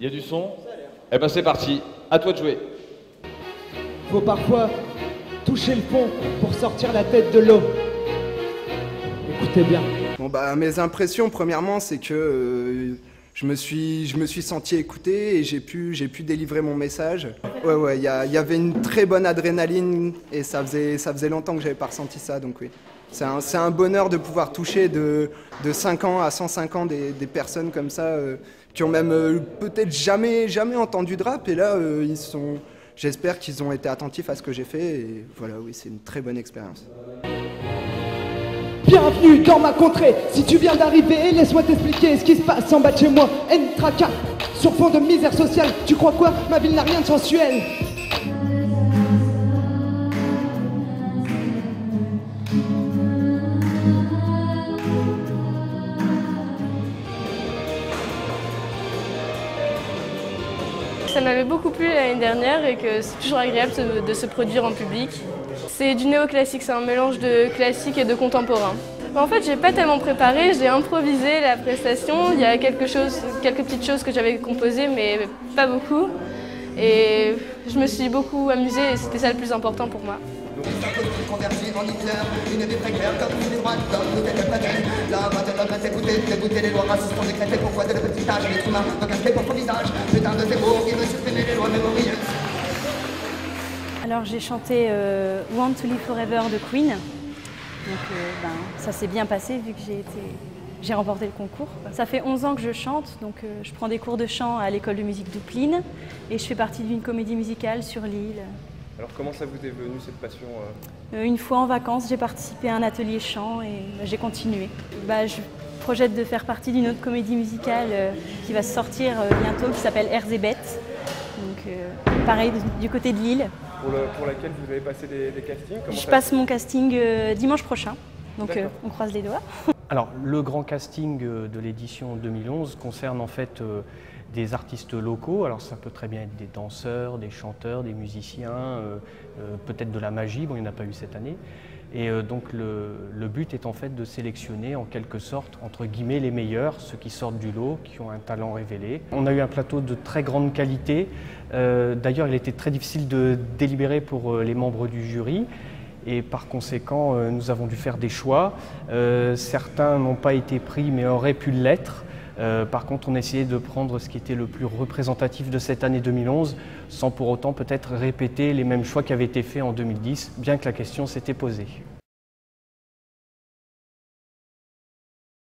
Il y a du son? Eh ben c'est parti, à toi de jouer. Faut parfois toucher le fond pour sortir la tête de l'eau. Écoutez bien. Bon bah mes impressions premièrement c'est que je me suis senti écouté et j'ai pu délivrer mon message. Ouais, il y avait une très bonne adrénaline et ça faisait longtemps que j'avais pas ressenti ça, donc oui. C'est un bonheur de pouvoir toucher de 5 ans à 105 ans des personnes comme ça qui ont même peut-être jamais entendu de rap et là j'espère qu'ils ont été attentifs à ce que j'ai fait et voilà, oui, c'est une très bonne expérience. Bienvenue dans ma contrée. Si tu viens d'arriver, laisse-moi t'expliquer ce qui se passe en bas de chez moi. Entraka, sur fond de misère sociale. Tu crois quoi? Ma ville n'a rien de sensuel. Ça m'avait beaucoup plu l'année dernière et que c'est toujours agréable de se produire en public. C'est du néoclassique, c'est un mélange de classique et de contemporain. En fait, j'ai pas tellement préparé, j'ai improvisé la prestation. Il y a quelques petites choses que j'avais composées, mais pas beaucoup. Et je me suis beaucoup amusée et c'était ça le plus important pour moi. Alors j'ai chanté Want to Live Forever de Queen. Donc ça s'est bien passé vu que j'ai remporté le concours. Ça fait 11 ans que je chante, donc je prends des cours de chant à l'école de musique d'Oupline et je fais partie d'une comédie musicale sur l'île. Alors comment ça vous est venu cette passion Une fois en vacances, j'ai participé à un atelier chant et j'ai continué. Je projette de faire partie d'une autre comédie musicale qui va sortir bientôt, qui s'appelle Erzébet. Donc pareil, du côté de Lille. Pour laquelle vous avez passé des castings? Je passe mon casting dimanche prochain, donc on croise les doigts. Alors le grand casting de l'édition 2011 concerne en fait des artistes locaux. Alors ça peut très bien être des danseurs, des chanteurs, des musiciens, peut-être de la magie, bon il n'y en a pas eu cette année. Et donc le but est en fait de sélectionner en quelque sorte, entre guillemets, les meilleurs, ceux qui sortent du lot, qui ont un talent révélé. On a eu un plateau de très grande qualité. D'ailleurs, il était très difficile de délibérer pour les membres du jury. Et par conséquent, nous avons dû faire des choix. Certains n'ont pas été pris, mais auraient pu l'être. Par contre, on a essayé de prendre ce qui était le plus représentatif de cette année 2011, sans pour autant peut-être répéter les mêmes choix qui avaient été faits en 2010, bien que la question s'était posée.